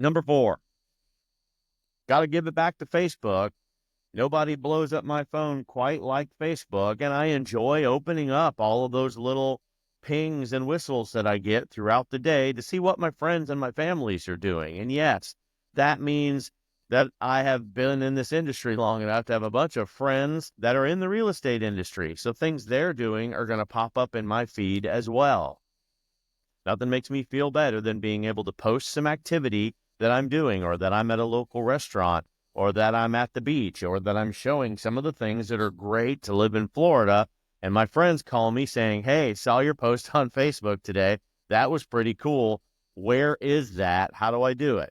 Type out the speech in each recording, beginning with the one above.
Number 4, got to give it back to Facebook. Nobody blows up my phone quite like Facebook, and I enjoy opening up all of those little pings and whistles that I get throughout the day to see what my friends and my families are doing. And yes, that means that I have been in this industry long enough to have a bunch of friends that are in the real estate industry. So things they're doing are going to pop up in my feed as well. Nothing makes me feel better than being able to post some activity that I'm doing, or that I'm at a local restaurant, or that I'm at the beach, or that I'm showing some of the things that are great to live in Florida. And my friends call me saying, "Hey, saw your post on Facebook today. That was pretty cool. Where is that? How do I do it?"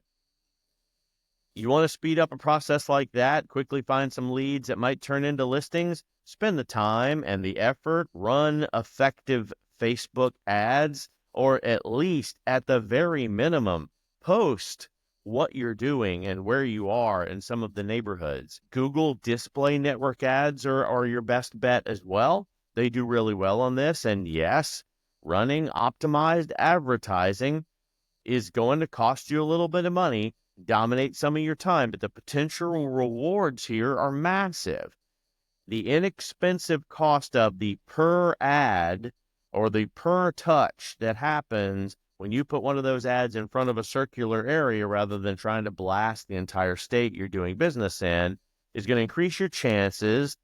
You want to speed up a process like that, quickly find some leads that might turn into listings, spend the time and the effort, run effective Facebook ads, or at least at the very minimum, post what you're doing and where you are in some of the neighborhoods. Google display network ads are your best bet as well. They do really well on this. And yes, running optimized advertising is going to cost you a little bit of money, dominate some of your time, but the potential rewards here are massive. The inexpensive cost of the per ad or the per touch that happens when you put one of those ads in front of a circular area rather than trying to blast the entire state you're doing business in is going to increase your chances,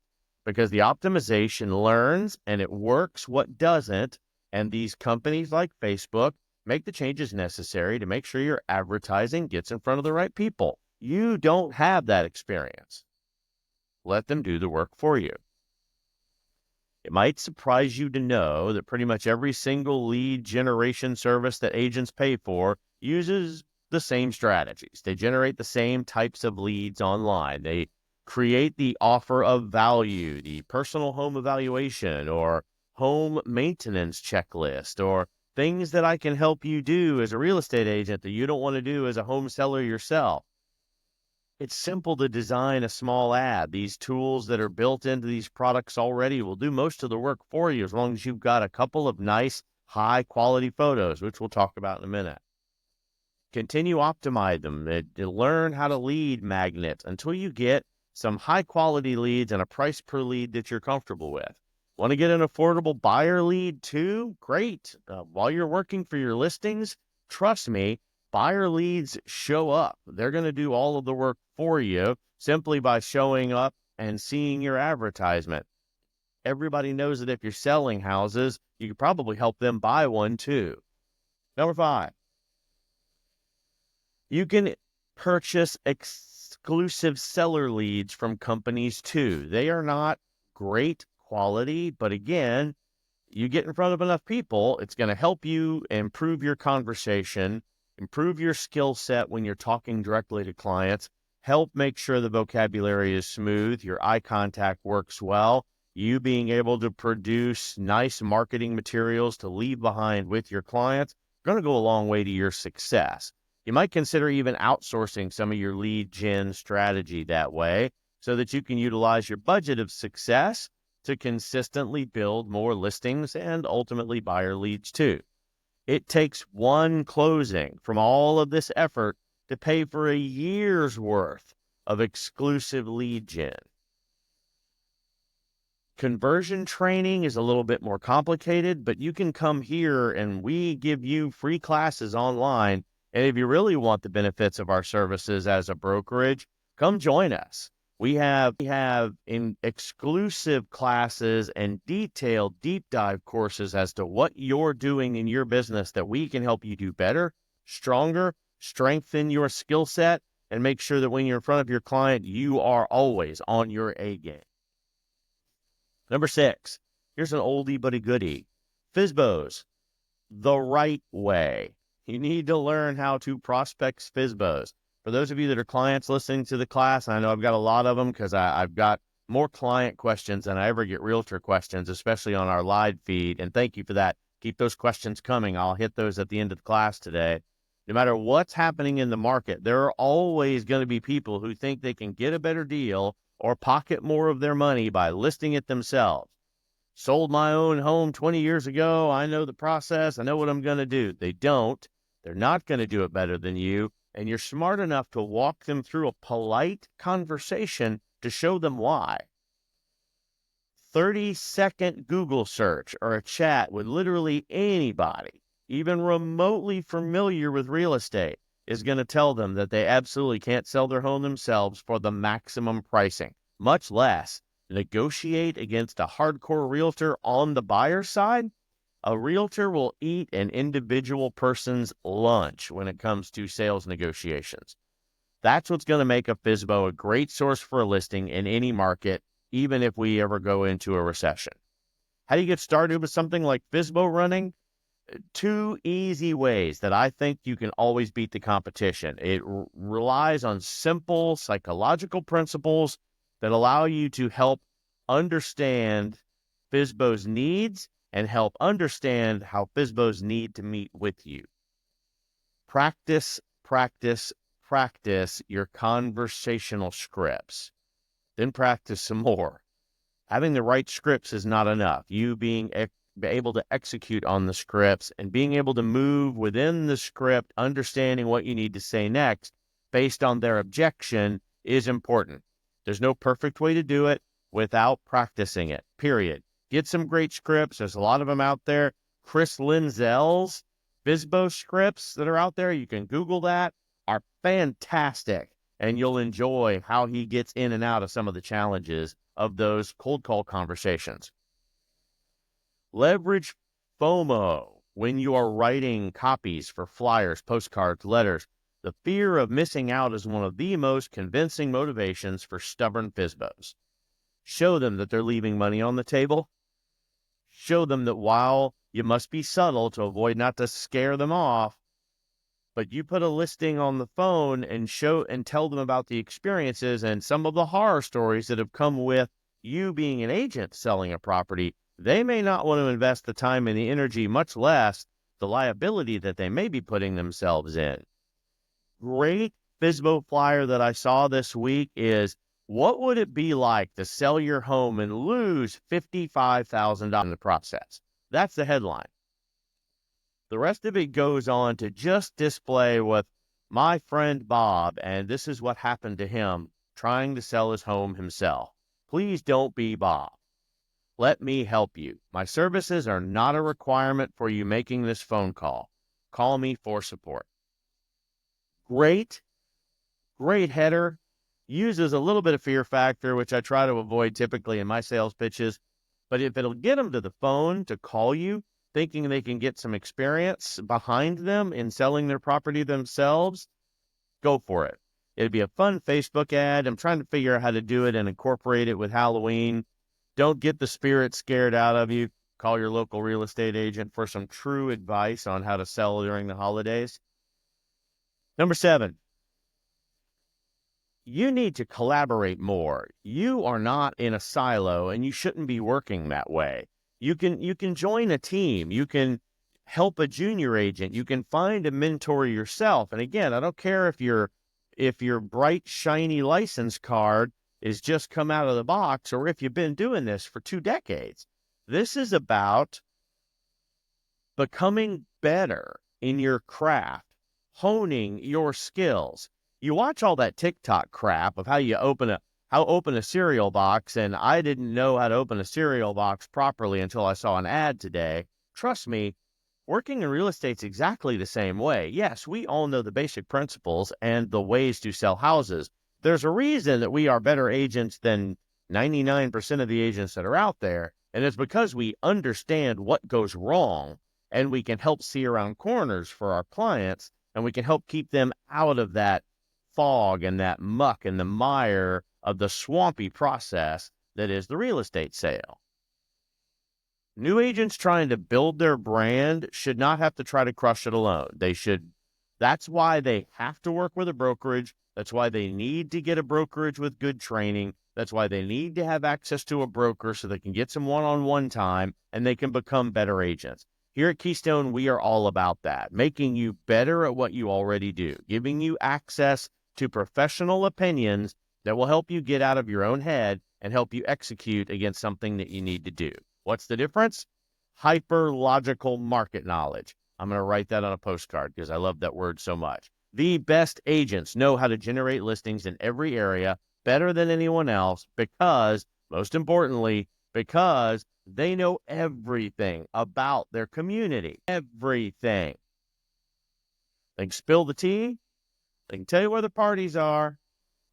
because the optimization learns and it works what doesn't. And these companies like Facebook make the changes necessary to make sure your advertising gets in front of the right people. You don't have that experience. Let them do the work for you. It might surprise you to know that pretty much every single lead generation service that agents pay for uses the same strategies. They generate the same types of leads online. They create the offer of value, the personal home evaluation, or home maintenance checklist, or things that I can help you do as a real estate agent that you don't want to do as a home seller yourself. It's simple to design a small ad. These tools that are built into these products already will do most of the work for you, as long as you've got a couple of nice, high quality photos, which we'll talk about in a minute. Continue optimize them. Learn how to lead magnet until you get some high quality leads and a price per lead that you're comfortable with. Want to get an affordable buyer lead too? Great. While you're working for your listings, trust me, buyer leads show up. They're going to do all of the work for you simply by showing up and seeing your advertisement. Everybody knows that if you're selling houses, you could probably help them buy one too. Number 5, you can purchase exclusive seller leads from companies too. They are not great quality, but again, you get in front of enough people, it's going to help you improve your conversation, improve your skill set when you're talking directly to clients, help make sure the vocabulary is smooth, your eye contact works well, you being able to produce nice marketing materials to leave behind with your clients, going to go a long way to your success. You might consider even outsourcing some of your lead gen strategy that way so that you can utilize your budget of success to consistently build more listings and ultimately buyer leads too. It takes one closing from all of this effort to pay for a year's worth of exclusive lead gen. Conversion training is a little bit more complicated, but you can come here and we give you free classes online. And if you really want the benefits of our services as a brokerage, come join us. We have in exclusive classes and detailed deep dive courses as to what you're doing in your business that we can help you do better, stronger, strengthen your skill set, and make sure that when you're in front of your client, you are always on your A game. Number 6, here's an oldie but a goodie. FSBOs, the right way. You need to learn how to prospect FSBOs. For those of you that are clients listening to the class, I know I've got a lot of them because I've got more client questions than I ever get realtor questions, especially on our live feed. And thank you for that. Keep those questions coming. I'll hit those at the end of the class today. No matter what's happening in the market, there are always going to be people who think they can get a better deal or pocket more of their money by listing it themselves. Sold my own home 20 years ago. I know the process. I know what I'm going to do. They don't. They're not going to do it better than you. and you're smart enough to walk them through a polite conversation to show them why. 30-second Google search or a chat with literally anybody, even remotely familiar with real estate, is going to tell them that they absolutely can't sell their home themselves for the maximum pricing, much less negotiate against a hardcore realtor on the buyer's side. A realtor will eat an individual person's lunch when it comes to sales negotiations. That's what's going to make a FSBO a great source for a listing in any market, even if we ever go into a recession. How do you get started with something like FSBO running? 2 easy ways that I think you can always beat the competition. It relies on simple psychological principles that allow you to help understand FSBO's needs and help understand how FSBOs need to meet with you. Practice, practice, practice your conversational scripts. Then practice some more. Having the right scripts is not enough. You being able to execute on the scripts and being able to move within the script, understanding what you need to say next based on their objection is important. There's no perfect way to do it without practicing it, period. Get some great scripts. There's a lot of them out there. Chris Linzel's FSBO scripts that are out there, you can Google that, are fantastic. And you'll enjoy how he gets in and out of some of the challenges of those cold call conversations. Leverage FOMO when you are writing copies for flyers, postcards, letters. The fear of missing out is one of the most convincing motivations for stubborn FSBOs. Show them that they're leaving money on the table. Show them that while you must be subtle to avoid not to scare them off, but you put a listing on the phone and show and tell them about the experiences and some of the horror stories that have come with you being an agent selling a property. They may not want to invest the time and the energy, much less the liability that they may be putting themselves in. Great FSBO flyer that I saw this week is, what would it be like to sell your home and lose $55,000 in the process? That's the headline. The rest of it goes on to just display with my friend Bob, and this is what happened to him trying to sell his home himself. Please don't be Bob. Let me help you. My services are not a requirement for you making this phone call. Call me for support. Great header. Uses a little bit of fear factor, which I try to avoid typically in my sales pitches. But if it'll get them to the phone to call you, thinking they can get some experience behind them in selling their property themselves, go for it. It'd be a fun Facebook ad. I'm trying to figure out how to do it and incorporate it with Halloween. Don't get the spirit scared out of you. Call your local real estate agent for some true advice on how to sell during the holidays. Number 7, you need to collaborate more. You are not in a silo, and you shouldn't be working that way. You can join a team. You can help a junior agent. You can find a mentor yourself. And again, I don't care if your bright, shiny license card is just come out of the box or if you've been doing this for 2 decades. This is about becoming better in your craft, honing your skills. You watch all that TikTok crap of how open a cereal box, and I didn't know how to open a cereal box properly until I saw an ad today. Trust me, working in real estate's exactly the same way. Yes, we all know the basic principles and the ways to sell houses. There's a reason that we are better agents than 99% of the agents that are out there, and it's because we understand what goes wrong, and we can help see around corners for our clients, and we can help keep them out of that fog and that muck and the mire of the swampy process that is the real estate sale. New agents trying to build their brand should not have to try to crush it alone. That's why they have to work with a brokerage. That's why they need to get a brokerage with good training. That's why they need to have access to a broker so they can get some one-on-one time and they can become better agents. Here at Keystone, we are all about that, making you better at what you already do, giving you access to professional opinions that will help you get out of your own head and help you execute against something that you need to do. What's the difference? Hyper-logical market knowledge. I'm going to write that on a postcard because I love that word so much. The best agents know how to generate listings in every area better than anyone else because, most importantly, because they know everything about their community. Everything. They can spill the tea. They can tell you where the parties are.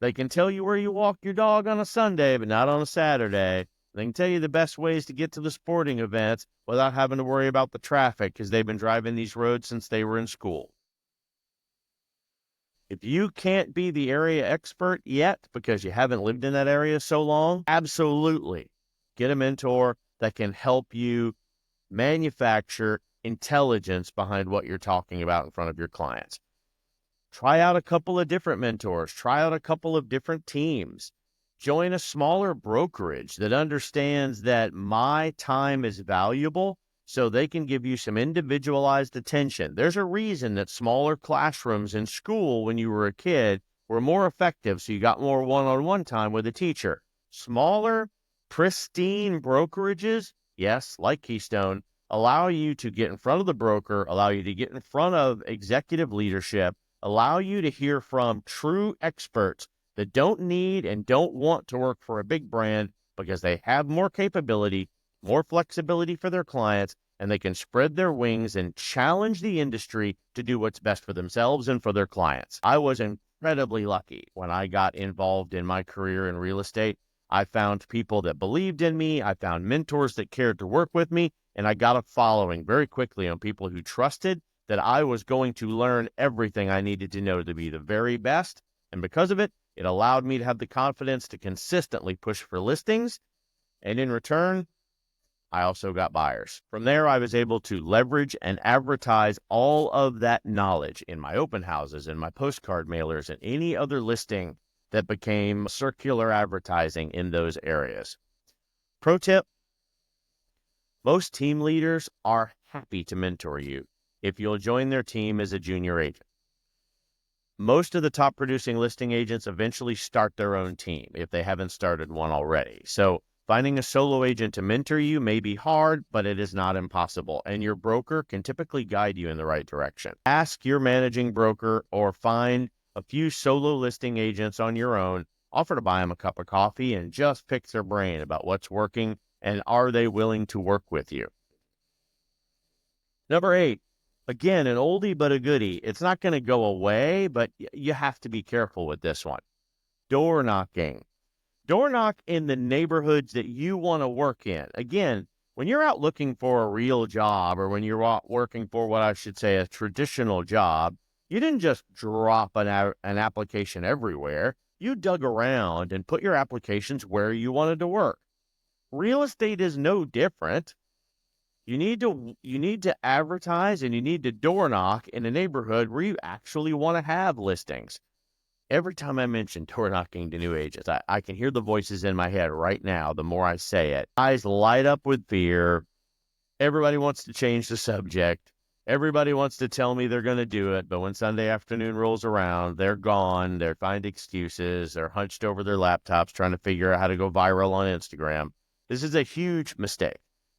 They can tell you where you walk your dog on a Sunday, but not on a Saturday. They can tell you the best ways to get to the sporting events without having to worry about the traffic because they've been driving these roads since they were in school. If you can't be the area expert yet because you haven't lived in that area so long, absolutely get a mentor that can help you manufacture intelligence behind what you're talking about in front of your clients. Try out a couple of different mentors. Try out a couple of different teams. Join a smaller brokerage that understands that my time is valuable so they can give you some individualized attention. There's a reason that smaller classrooms in school when you were a kid were more effective, so you got more one-on-one time with a teacher. Smaller, pristine brokerages, yes, like Keystone, allow you to get in front of the broker, allow you to get in front of executive leadership, allow you to hear from true experts that don't need and don't want to work for a big brand because they have more capability, more flexibility for their clients, and they can spread their wings and challenge the industry to do what's best for themselves and for their clients. I was incredibly lucky when I got involved in my career in real estate. I found people that believed in me. I found mentors that cared to work with me, and I got a following very quickly on people who trusted that I was going to learn everything I needed to know to be the very best. And because of it, it allowed me to have the confidence to consistently push for listings. And in return, I also got buyers. From there, I was able to leverage and advertise all of that knowledge in my open houses and my postcard mailers and any other listing that became circular advertising in those areas. Pro tip, most team leaders are happy to mentor you if you'll join their team as a junior agent. Most of the top producing listing agents eventually start their own team if they haven't started one already. So finding a solo agent to mentor you may be hard, but it is not impossible, and your broker can typically guide you in the right direction. Ask your managing broker or find a few solo listing agents on your own, offer to buy them a cup of coffee, and just pick their brain about what's working and are they willing to work with you. Number 8, again, an oldie but a goodie. It's not going to go away, but you have to be careful with this one. Door knocking. Door knock in the neighborhoods that you want to work in. Again, when you're out looking for a real job, or when you're out working for what I should say a traditional job, you didn't just drop an application everywhere. You dug around and put your applications where you wanted to work. Real estate is no different. You need to advertise and you need to door knock in a neighborhood where you actually want to have listings. Every time I mention door knocking to new agents, I can hear the voices in my head right now. The more I say it, eyes light up with fear. Everybody wants to change the subject. Everybody wants to tell me they're going to do it. But when Sunday afternoon rolls around, they're gone. They find excuses. They're hunched over their laptops trying to figure out how to go viral on Instagram. This is a huge mistake.